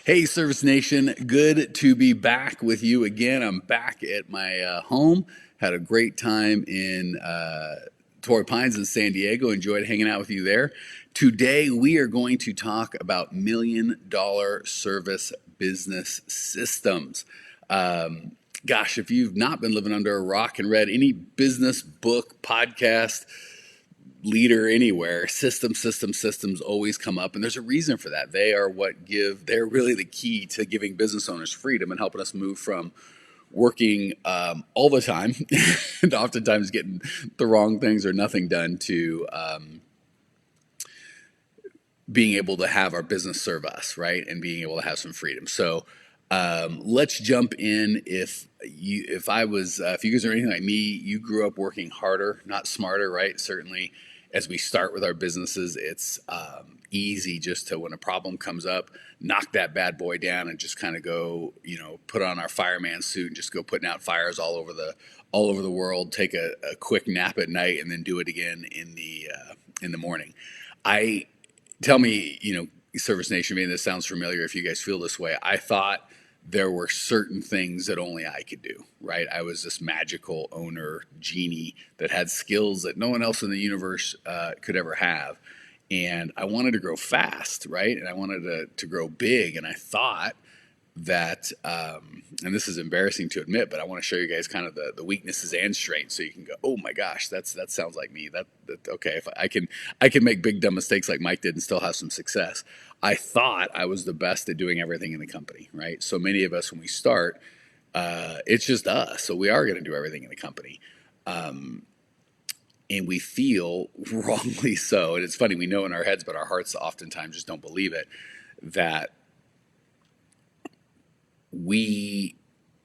Hey, Service Nation, good to be back with you again. I'm back at my home. Had a great time in Torrey Pines in San Diego. Enjoyed hanging out with you there. Today, we are going to talk about $1 million service business systems. Gosh, if you've not been living under a rock and read any business book, podcast, leader anywhere, systems always come up. And there's a reason for that. They're really the key to giving business owners freedom and helping us move from working all the time and oftentimes getting the wrong things or nothing done to being able to have our business serve us, right? And being able to have some freedom. So let's jump in. If you guys are anything like me, you grew up working harder, not smarter, right? Certainly, as we start with our businesses, it's easy just to, when a problem comes up, knock that bad boy down and just kind of go, put on our fireman suit and just go putting out fires all over the world. Take a quick nap at night and then do it again in the morning. Tell me, Service Nation, maybe this sounds familiar if you guys feel this way. I thought there were certain things that only I could do, right? I was this magical owner genie that had skills that no one else in the universe could ever have. And I wanted to grow fast, right? And I wanted to grow big. And I thought that, and this is embarrassing to admit, but I want to show you guys kind of the weaknesses and strengths, so you can go, oh my gosh, that sounds like me. That okay, if I can make big dumb mistakes like Mike did and still have some success. I thought I was the best at doing everything in the company, right? So many of us when we start, it's just us, so we are going to do everything in the company. And we feel wrongly so, and it's funny, we know in our heads, but our hearts oftentimes just don't believe it, that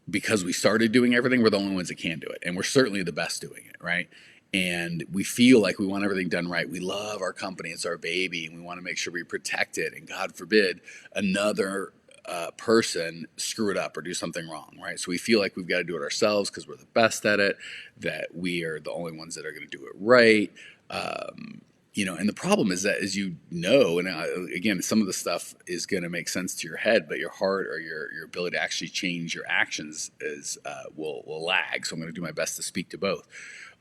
because we started doing everything, we're the only ones that can do it. And we're certainly the best doing it, right? And we feel like we want everything done right. We love our company. It's our baby. And we want to make sure we protect it. And God forbid another person screw it up or do something wrong, right? So we feel like we've got to do it ourselves because we're the best at it, that we are the only ones that are going to do it right. And the problem is that, as and again, some of the stuff is going to make sense to your head, but your heart or your ability to actually change your actions will lag. So I'm going to do my best to speak to both.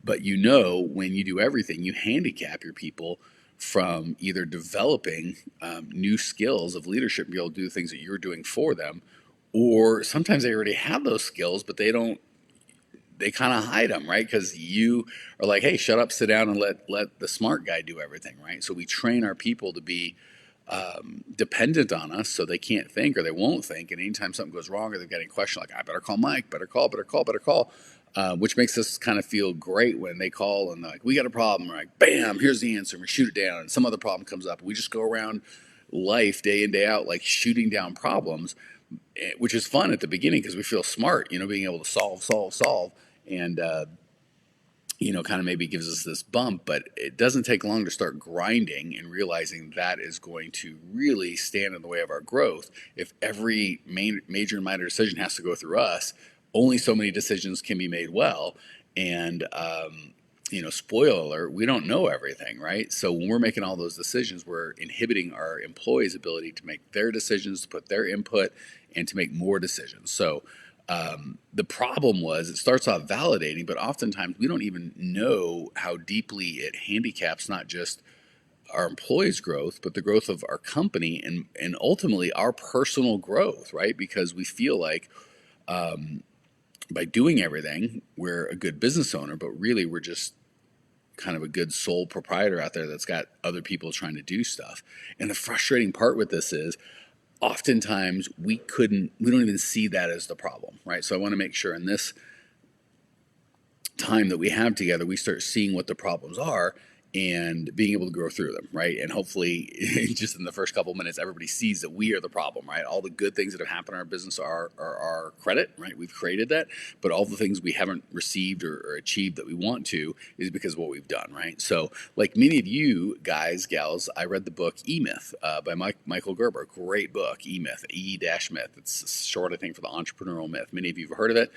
But when you do everything, you handicap your people from either developing new skills of leadership and be able to do things that you're doing for them, or sometimes they already have those skills, but they kind of hide them, right? Because you are like, hey, shut up, sit down, and let the smart guy do everything, right? So we train our people to be dependent on us, so they can't think or they won't think. And anytime something goes wrong or they've got any question, like, I better call Mike, better call, which makes us kind of feel great when they call and they're like, we got a problem. We're like, bam, here's the answer. And we shoot it down, and some other problem comes up. We just go around life day in, day out, like shooting down problems, which is fun at the beginning because we feel smart, being able to solve. And, kind of maybe gives us this bump, but it doesn't take long to start grinding and realizing that is going to really stand in the way of our growth. If every major and minor decision has to go through us, only so many decisions can be made well. And, spoiler alert, we don't know everything, right? So when we're making all those decisions, we're inhibiting our employees' ability to make their decisions, to put their input, and to make more decisions. So the problem was it starts off validating, but oftentimes we don't even know how deeply it handicaps not just our employees' growth, but the growth of our company and ultimately our personal growth, right? Because we feel like by doing everything, we're a good business owner, but really we're just kind of a good sole proprietor out there that's got other people trying to do stuff. And the frustrating part with this is oftentimes we don't even see that as the problem, right? So I want to make sure in this time that we have together, we start seeing what the problems are and being able to grow through them, right? And hopefully just in the first couple of minutes, everybody sees that we are the problem, right? All the good things that have happened in our business are our credit, right? We've created that, but all the things we haven't received or achieved that we want to is because of what we've done, right? So like many of you guys, gals, I read the book E-Myth by Michael Gerber, great book, E-Myth, E-Myth. It's short, I think, for the entrepreneurial myth. Many of you have heard of it.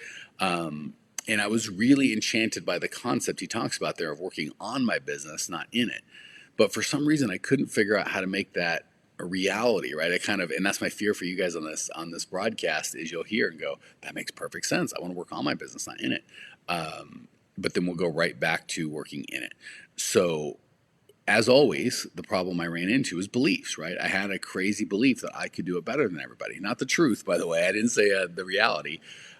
And I was really enchanted by the concept he talks about there of working on my business, not in it. But for some reason, I couldn't figure out how to make that a reality, right? And that's my fear for you guys on this broadcast is you'll hear and go, that makes perfect sense. I want to work on my business, not in it. But then we'll go right back to working in it. So as always, the problem I ran into is beliefs, right? I had a crazy belief that I could do it better than everybody. Not the truth, by the way. I didn't say the reality.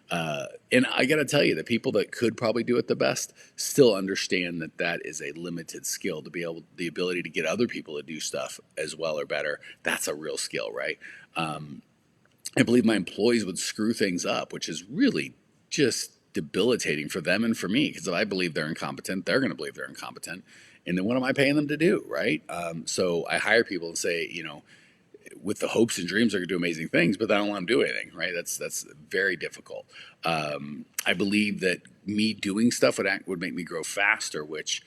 And I got to tell you, the people that could probably do it the best still understand that that is a limited skill to be able, the ability to get other people to do stuff as well or better. That's a real skill, right? I believe my employees would screw things up, which is really just debilitating for them and for me. Because if I believe they're incompetent, they're going to believe they're incompetent. And then what am I paying them to do, right? So I hire people and say, with the hopes and dreams they're going to do amazing things, but I don't want them to do anything, right? That's very difficult. I believe that me doing stuff would make me grow faster, which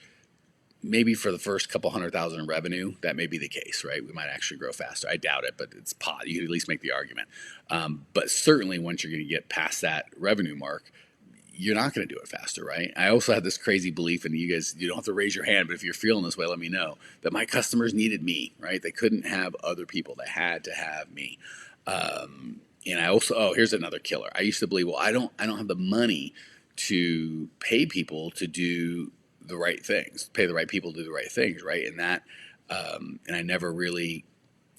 maybe for the first couple 100,000 in revenue, that may be the case, right? We might actually grow faster. I doubt it, but it's pot. You can at least make the argument. But certainly once you're going to get past that revenue mark, you're not going to do it faster, right? I also had this crazy belief, and you guys, you don't have to raise your hand, but if you're feeling this way, let me know, that my customers needed me, right? They couldn't have other people. They had to have me. And I also, here's another killer. I used to believe, well, I don't have the money to pay people to do the right things, pay the right people to do the right things, right? And that, and I never really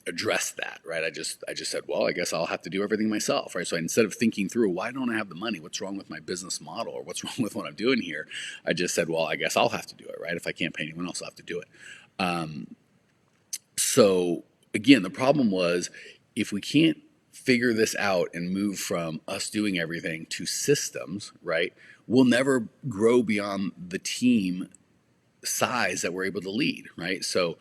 addressed that, right? I just said, well, I guess I'll have to do everything myself, right? So instead of thinking through, why don't I have the money? What's wrong with my business model, or what's wrong with what I'm doing here? I just said, well, I guess I'll have to do it, right? If I can't pay anyone else, I'll have to do it. So again, the problem was, if we can't figure this out and move from us doing everything to systems, right? We'll never grow beyond the team size that we're able to lead, right? So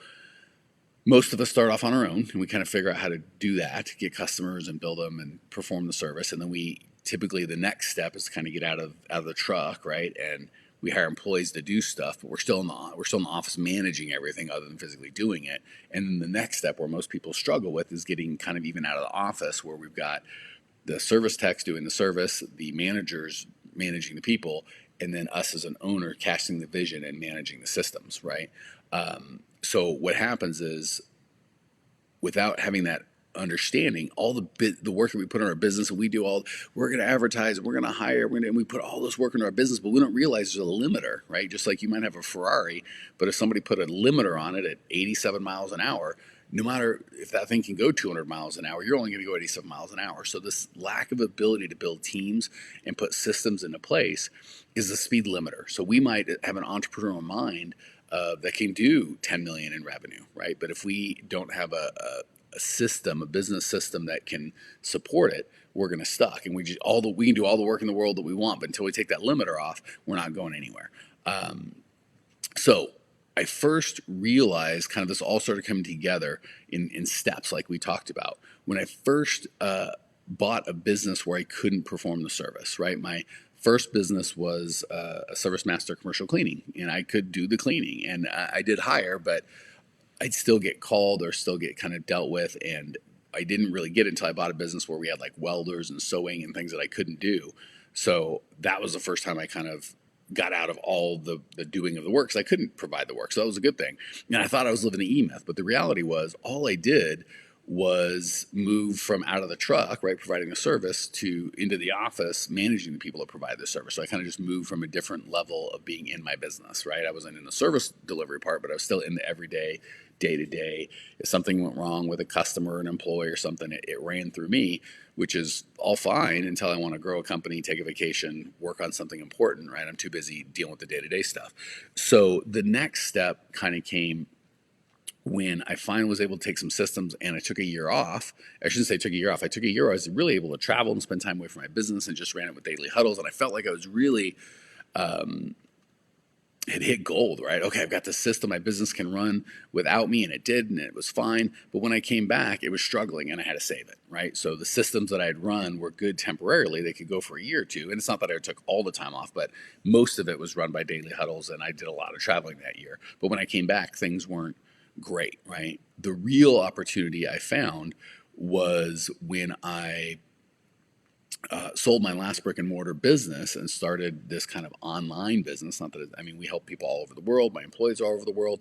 most of us start off on our own, and we kind of figure out how to do that, get customers and build them and perform the service. And then we typically, the next step is to kind of get out of the truck, right? And we hire employees to do stuff, but we're still in the office managing everything other than physically doing it. And then the next step, where most people struggle with, is getting kind of even out of the office, where we've got the service techs doing the service, the managers managing the people, and then us as an owner casting the vision and managing the systems, right? So what happens is, without having that understanding, all the work that we put in our business, and we're going to advertise, we're going to hire, and we put all this work into our business, but we don't realize there's a limiter, right? Just like you might have a Ferrari, but if somebody put a limiter on it at 87 miles an hour, no matter if that thing can go 200 miles an hour, you're only going to go 87 miles an hour. So this lack of ability to build teams and put systems into place is the speed limiter. So we might have an entrepreneurial mind that can do 10 million in revenue, right? But if we don't have a system, a business system that can support it, we're going to stuck. And we can do all the work in the world that we want, but until we take that limiter off, we're not going anywhere. So I first realized kind of this all started coming together in steps, like we talked about. When I first bought a business where I couldn't perform the service, right? My first business was a Service Master commercial cleaning, and I could do the cleaning, and I did hire, but I'd still get called or still get kind of dealt with, and I didn't really get it until I bought a business where we had like welders and sewing and things that I couldn't do. So that was the first time I kind of got out of all the doing of the work, because I couldn't provide the work. So that was a good thing. And I thought I was living the E-Myth, but the reality was all I did was move from out of the truck, right, providing the service, to into the office managing the people that provide the service. So I kind of just moved from a different level of being in my business, right? I wasn't in the service delivery part, but I was still in the everyday, day-to-day. If something went wrong with a customer, an employee, or something, it ran through me, which is all fine until I want to grow a company, take a vacation, work on something important, right? I'm too busy dealing with the day-to-day stuff. So the next step kind of came when I finally was able to take some systems, and I took a year off. I shouldn't say took a year off. I took a year. I was really able to travel and spend time away from my business, and just ran it with daily huddles. And I felt like I was really had hit gold, right? Okay, I've got this system. My business can run without me, and it did, and it was fine. But when I came back, it was struggling, and I had to save it, right? So the systems that I had run were good temporarily. They could go for a year or two. And it's not that I took all the time off, but most of it was run by daily huddles, and I did a lot of traveling that year. But when I came back, things weren't great, right? The real opportunity I found was when I sold my last brick and mortar business and started this kind of online business. Not that we help people all over the world. My employees are all over the world.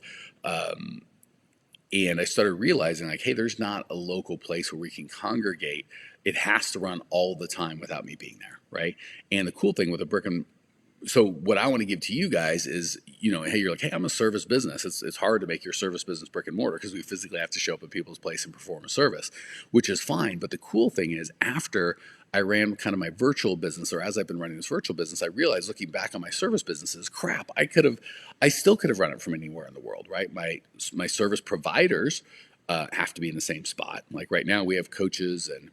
And I started realizing, like, hey, there's not a local place where we can congregate. It has to run all the time without me being there, right? And the cool thing with a brick and so what I want to give to you guys is, hey, you're like, hey, I'm a service business. It's hard to make your service business brick and mortar because we physically have to show up at people's place and perform a service, which is fine. But the cool thing is, after I ran kind of my virtual business, or as I've been running this virtual business, I realized, looking back on my service businesses, crap, I still could have run it from anywhere in the world, right? My service providers have to be in the same spot. Like right now, we have coaches and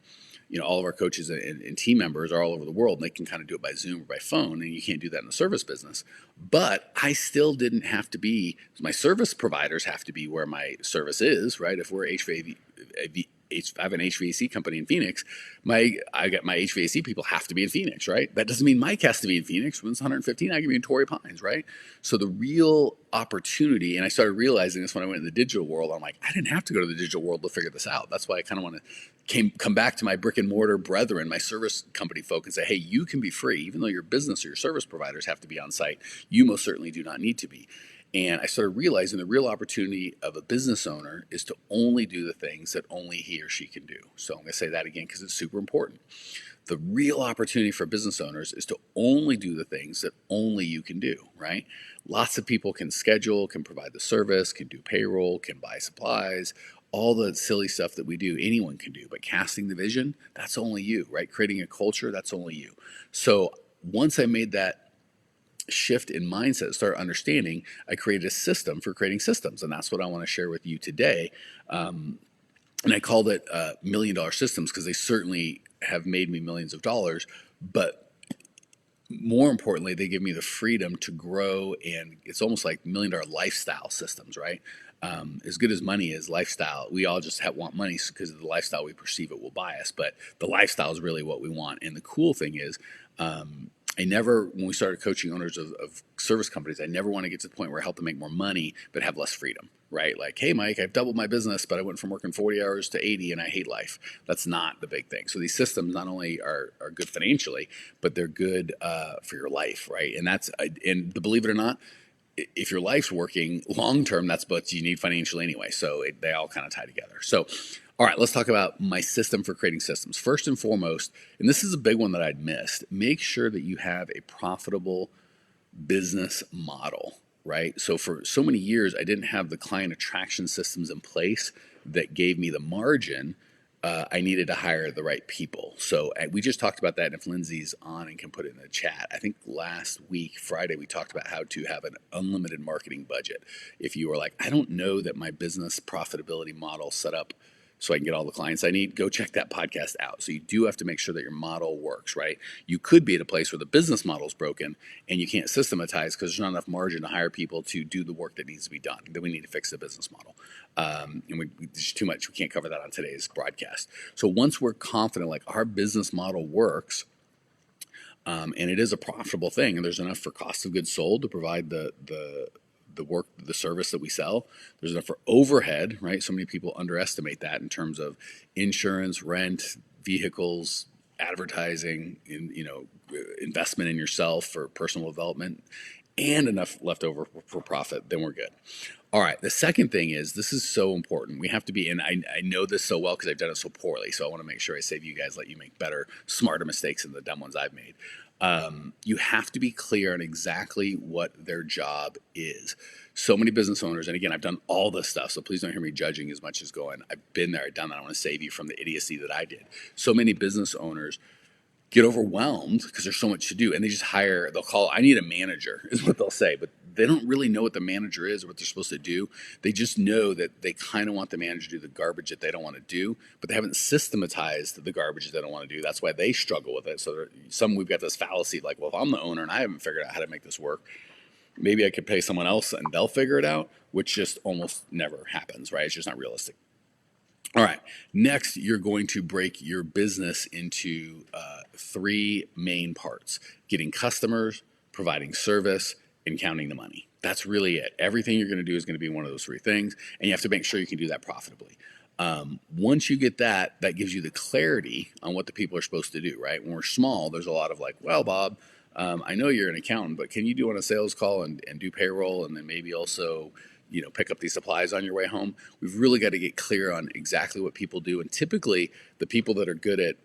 all of our coaches and team members are all over the world, and they can kind of do it by Zoom or by phone, and you can't do that in the service business. But I still didn't have to be, my service providers have to be where my service is, right? If we're I have an HVAC company in Phoenix. I got my HVAC people have to be in Phoenix, right? That doesn't mean Mike has to be in Phoenix. When it's 115, I can be in Torrey Pines, right? So the real opportunity, and I started realizing this when I went in the digital world. I'm like, I didn't have to go to the digital world to figure this out. That's why I kind of want to come back to my brick and mortar brethren, my service company folk, and say, hey, you can be free, even though your business or your service providers have to be on site. You most certainly do not need to be. And I started realizing the real opportunity of a business owner is to only do the things that only he or she can do. So I'm going to say that again because it's super important. The real opportunity for business owners is to only do the things that only you can do, right? Lots of people can schedule, can provide the service, can do payroll, can buy supplies, all the silly stuff that we do, anyone can do. But casting the vision, that's only you, right? Creating a culture, that's only you. So once I made that shift in mindset, start understanding, I created a system for creating systems. And that's what I want to share with you today. And I called it $1 million systems because they certainly have made me millions of dollars. But more importantly, they give me the freedom to grow. And it's almost like $1 million lifestyle systems, right? As good as money is, lifestyle, we all just want money because of the lifestyle we perceive it will buy us. But the lifestyle is really what we want. And the cool thing is, when we started coaching owners of service companies, I never want to get to the point where I help them make more money, but have less freedom, right? Like, hey, Mike, I've doubled my business, but I went from working 40 hours to 80 and I hate life. That's not the big thing. So these systems not only are good financially, but they're good for your life, right? And believe it or not, if your life's working long term, that's what you need financially anyway. So they all kind of tie together. So, all right, let's talk about my system for creating systems. First and foremost, and this is a big one that I'd missed, make sure that you have a profitable business model, right? So for so many years, I didn't have the client attraction systems in place that gave me the margin. I needed to hire the right people. So we just talked about that. And if Lindsay's on and can put it in the chat, I think last week, Friday, we talked about how to have an unlimited marketing budget. If you were like, I don't know that my business profitability model set up so I can get all the clients I need, go check that podcast out. So you do have to make sure that your model works, right? You could be at a place where the business model is broken and you can't systematize because there's not enough margin to hire people to do the work that needs to be done. Then we need to fix the business model. There's too much. We can't cover that on today's broadcast. So once we're confident, like our business model works, and it is a profitable thing, and there's enough for cost of goods sold to provide the work, the service that we sell. There's enough for overhead, right? So many people underestimate that in terms of insurance, rent, vehicles, advertising, investment in yourself for personal development, and enough left over for profit. Then we're good. All right. The second thing is, this is so important. We have to be, and I know this so well because I've done it so poorly. So I want to make sure I save you guys, let you make better, smarter mistakes than the dumb ones I've made. You have to be clear on exactly what their job is. So many business owners, and again, I've done all this stuff, so please don't hear me judging as much as going, I've been there, I've done that. I want to save you from the idiocy that I did. So many business owners get overwhelmed because there's so much to do, and they just they'll call, I need a manager, is what they'll say, but they don't really know what the manager is or what they're supposed to do. They just know that they kind of want the manager to do the garbage that they don't want to do, but they haven't systematized the garbage that they don't want to do. That's why they struggle with it. So we've got this fallacy like, well, if I'm the owner and I haven't figured out how to make this work, maybe I could pay someone else and they'll figure it out, which just almost never happens, right? It's just not realistic. All right. Next, you're going to break your business into 3 main parts: getting customers, providing service, and counting the money. That's really it. Everything you're going to do is going to be one of those 3 things, and you have to make sure you can do that profitably. Once you get that gives you the clarity on what the people are supposed to do, right? When we're small, there's a lot of like, well, Bob, I know you're an accountant, but can you do on a sales call and do payroll and then maybe also pick up these supplies on your way home. We've really got to get clear on exactly what people do. And typically the people that are good at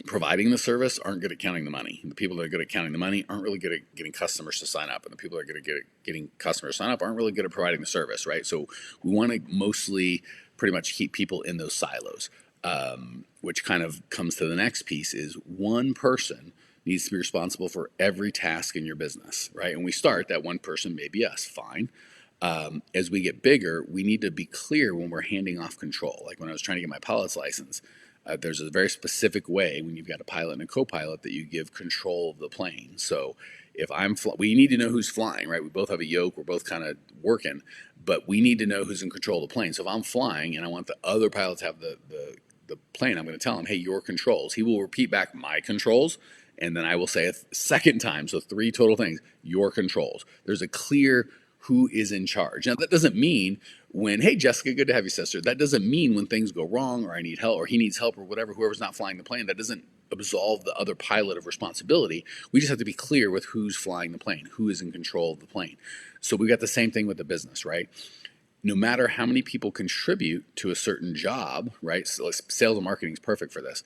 providing the service aren't good at counting the money. The people that are good at counting the money aren't really good at getting customers to sign up. And the people that are good at getting customers to sign up aren't really good at providing the service, right? So we want to mostly pretty much keep people in those silos, which kind of comes to the next piece is one person needs to be responsible for every task in your business, right? And we start that one person may be us, fine. As we get bigger, we need to be clear when we're handing off control. Like when I was trying to get my pilot's license, there's a very specific way when you've got a pilot and a co-pilot that you give control of the plane. So if we need to know who's flying, right? We both have a yoke, we're both kind of working, but we need to know who's in control of the plane. So if I'm flying and I want the other pilot to have the plane, I'm going to tell him, hey, your controls. He will repeat back my controls, and then I will say a second time, so 3 total things, your controls. There's a clear who is in charge. Now, that doesn't mean when, hey, Jessica, good to have you, sister. That doesn't mean when things go wrong or I need help or he needs help or whatever, whoever's not flying the plane, that doesn't absolve the other pilot of responsibility. We just have to be clear with who's flying the plane, who is in control of the plane. So we got the same thing with the business, right? No matter how many people contribute to a certain job, right? So sales and marketing is perfect for this.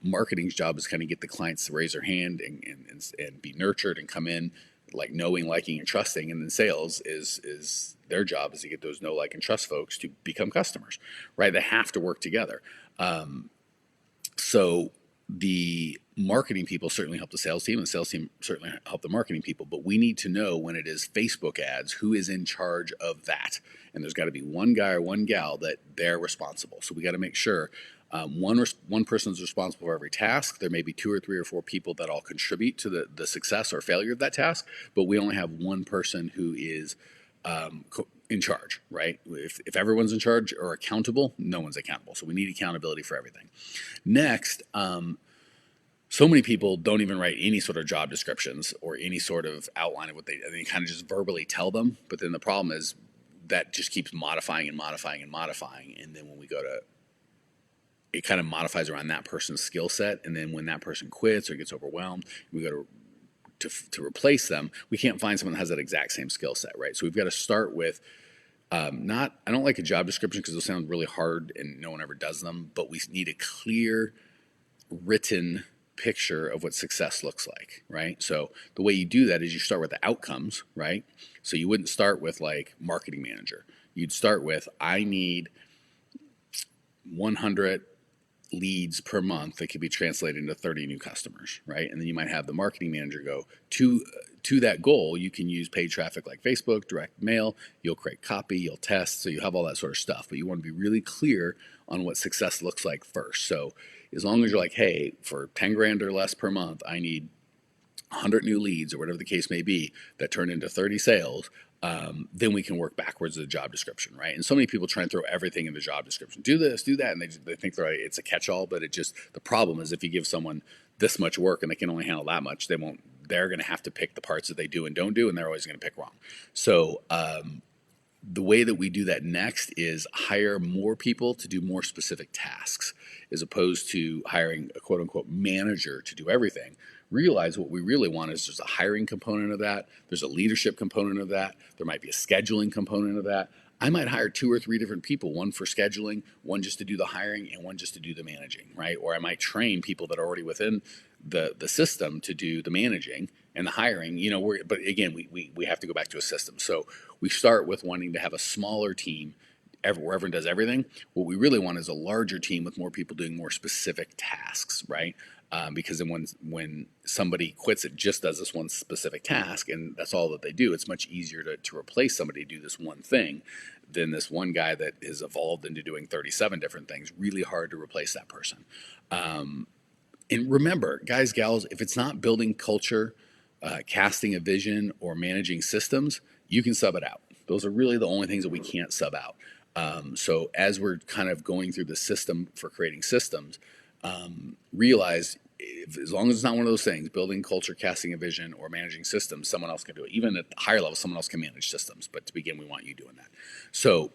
Marketing's job is kind of get the clients to raise their hand and be nurtured and come in like knowing, liking, and trusting. And then sales is their job is to get those know, like, and trust folks to become customers, right? They have to work together. So the marketing people certainly help the sales team, and the sales team certainly help the marketing people. But we need to know when it is Facebook ads, who is in charge of that. And there's got to be one guy or one gal that they're responsible. So we got to make sure one person is responsible for every task. There may be 2 or 3 or 4 people that all contribute to the success or failure of that task, but we only have one person who is in charge, right? If everyone's in charge or accountable, no one's accountable. So we need accountability for everything. Next, so many people don't even write any sort of job descriptions or any sort of outline of what they kind of just verbally tell them. But then the problem is that just keeps modifying and modifying and modifying. And then when we go to it kind of modifies around that person's skill set, and then when that person quits or gets overwhelmed, we go to replace them. We can't find someone that has that exact same skill set, right? So we've got to start with I don't like a job description because they'll sound really hard and no one ever does them, but we need a clear written picture of what success looks like, right? So the way you do that is you start with the outcomes, right? So you wouldn't start with like marketing manager. You'd start with, I need 100 leads per month that could be translated into 30 new customers, right? And then you might have the marketing manager go to that goal. You can use paid traffic like Facebook, direct mail. You'll create copy, you'll test, so you have all that sort of stuff. But you want to be really clear on what success looks like first. So as long as you're like, hey, for 10 grand or less per month, I need 100 new leads or whatever the case may be that turn into 30 sales, then we can work backwards to the job description, right? And so many people try and throw everything in the job description. Do this, do that, and they think it's a catch-all, but the problem is if you give someone this much work and they can only handle that much, they're going to have to pick the parts that they do and don't do, and they're always going to pick wrong. So the way that we do that next is hire more people to do more specific tasks as opposed to hiring a quote-unquote manager to do everything. Realize what we really want is there's a hiring component of that, there's a leadership component of that, there might be a scheduling component of that. I might hire 2 or 3 different people, one for scheduling, one just to do the hiring, and one just to do the managing, right? Or I might train people that are already within the system to do the managing and the hiring. But again, we have to go back to a system. So we start with wanting to have a smaller team where everyone does everything. What we really want is a larger team with more people doing more specific tasks, right? Because then when somebody quits, it just does this one specific task, and that's all that they do. It's much easier to replace somebody to do this one thing than this one guy that has evolved into doing 37 different things. Really hard to replace that person. And remember, guys, gals, if it's not building culture, casting a vision, or managing systems, you can sub it out. Those are really the only things that we can't sub out. So as we're kind of going through the system for creating systems, realize as long as it's not one of those things, building culture, casting a vision, or managing systems, someone else can do it. Even at the higher level, someone else can manage systems. But to begin, we want you doing that. So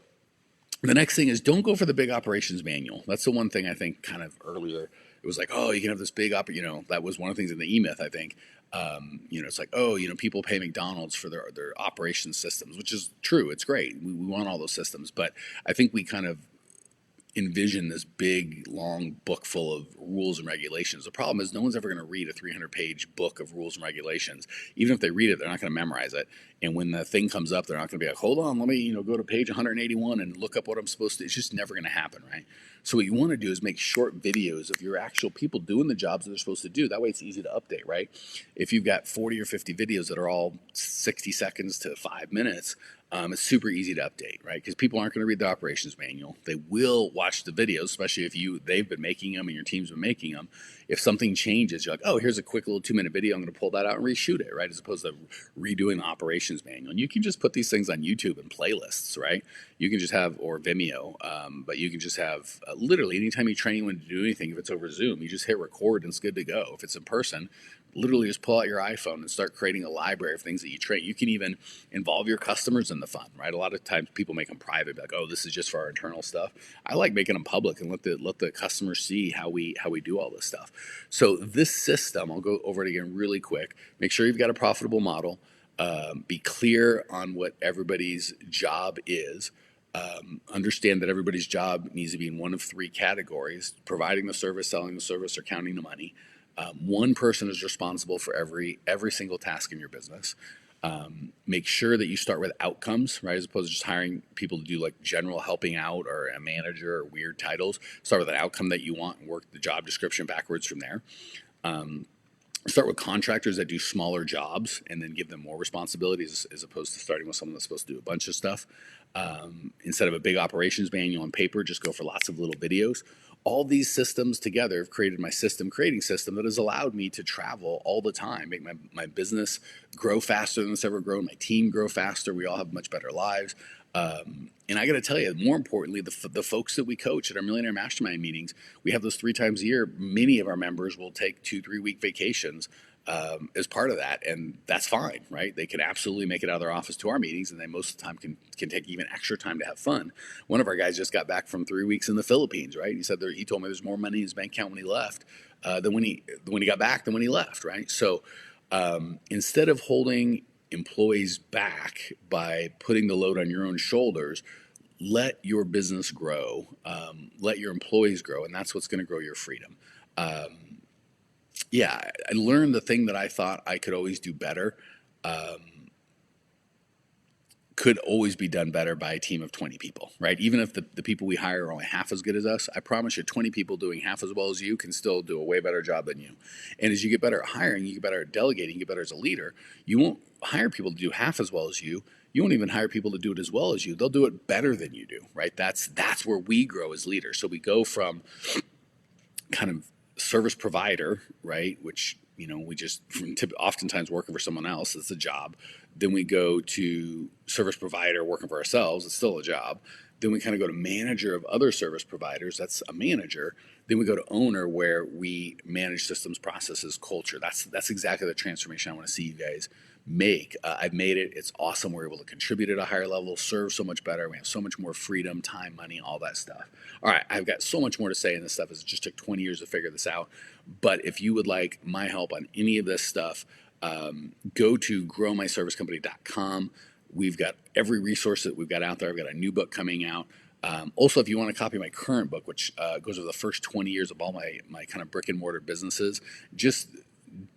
the next thing is don't go for the big operations manual. That's the one thing I think kind of earlier it was like, oh, you can have this big that was one of the things in the E-Myth, I think. It's like, oh, people pay McDonald's for their operations systems, which is true. It's great. We want all those systems. But I think we kind of envision this big, long book full of rules and regulations. The problem is no one's ever going to read a 300-page book of rules and regulations. Even if they read it, they're not going to memorize it. And when the thing comes up, they're not going to be like, hold on, let me go to page 181 and look up what I'm supposed to. It's just never going to happen, right? So what you want to do is make short videos of your actual people doing the jobs that they're supposed to do. That way it's easy to update, right? If you've got 40 or 50 videos that are all 60 seconds to 5 minutes, it's super easy to update, right? Because people aren't going to read the operations manual. They will watch the videos, especially if they've been making them and your team's been making them. If something changes, you're like, oh, here's a quick little 2-minute video. I'm going to pull that out and reshoot it, right? As opposed to redoing the operations manual. And you can just put these things on YouTube and playlists, right? You can just have, or Vimeo, but you can just have literally anytime you train anyone to do anything, if it's over Zoom, you just hit record and it's good to go. If it's in person, literally just pull out your iPhone and start creating a library of things that you train. You can even involve your customers in the fun, right? A lot of times people make them private, like, oh, this is just for our internal stuff. I like making them public and let the customers see how we do all this stuff. So this system, I'll go over it again really quick. Make sure you've got a profitable model. Be clear on what everybody's job is. Understand that everybody's job needs to be in one of 3 categories: providing the service, selling the service, or counting the money. One person is responsible for every single task in your business. Make sure that you start with outcomes, right? As opposed to just hiring people to do like general helping out or a manager or weird titles. Start with an outcome that you want and work the job description backwards from there. Start with contractors that do smaller jobs and then give them more responsibilities as opposed to starting with someone that's supposed to do a bunch of stuff. Instead of a big operations manual on paper, just go for lots of little videos. All these systems together have created my system creating system that has allowed me to travel all the time, make my business grow faster than it's ever grown, my team grow faster. We all have much better lives. And I got to tell you, more importantly, the folks that we coach at our Millionaire Mastermind meetings, we have those 3 times a year. Many of our members will take 2-3 week vacations as part of that, and that's fine, right? They can absolutely make it out of their office to our meetings, and they most of the time can take even extra time to have fun. One of our guys just got back from 3 weeks in the Philippines, right? He told me there's more money in his bank account when he left than when he got back than when he left, right? So instead of holding employees back by putting the load on your own shoulders, let your business grow, let your employees grow, and that's what's going to grow your freedom. I learned the thing that I thought I could always do better could always be done better by a team of 20 people, right? Even if the people we hire are only half as good as us, I promise you 20 people doing half as well as you can still do a way better job than you. And as you get better at hiring, you get better at delegating, you get better as a leader, you won't hire people to do half as well as you. You won't even hire people to do it as well as you. They'll do it better than you do, right? That's where we grow as leaders. So we go from kind of service provider, right, which we just oftentimes working for someone else, it's a job. Then we go to service provider working for ourselves, it's still a job. Then we kind of go to manager of other service providers, that's a manager. Then we go to owner, where we manage systems, processes, culture. That's exactly the transformation I want to see you guys make. I've made it. It's awesome. We're able to contribute at a higher level, serve so much better. We have so much more freedom, time, money, all that stuff. All right, I've got so much more to say in this stuff. It just took 20 years to figure this out. But if you would like my help on any of this stuff, go to growmyservicecompany.com. We've got every resource that we've got out there. I've got a new book coming out. Also, if you want a copy of my current book, which goes over the first 20 years of all my kind of brick and mortar businesses, just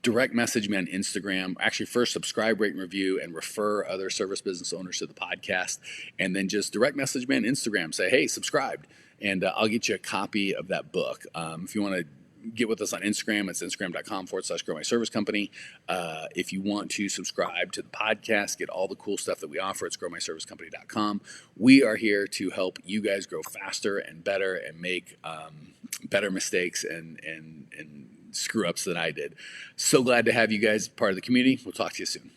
direct message me on Instagram. Actually, first subscribe, rate, and review, and refer other service business owners to the podcast. And then just direct message me on Instagram. Say, hey, subscribed. And I'll get you a copy of that book. If you want to get with us on Instagram, it's instagram.com/growmyservicecompany. If you want to subscribe to the podcast, get all the cool stuff that we offer, it's growmyservicecompany.com. We are here to help you guys grow faster and better and make better mistakes and screw ups than I did. So glad to have you guys part of the community. We'll talk to you soon.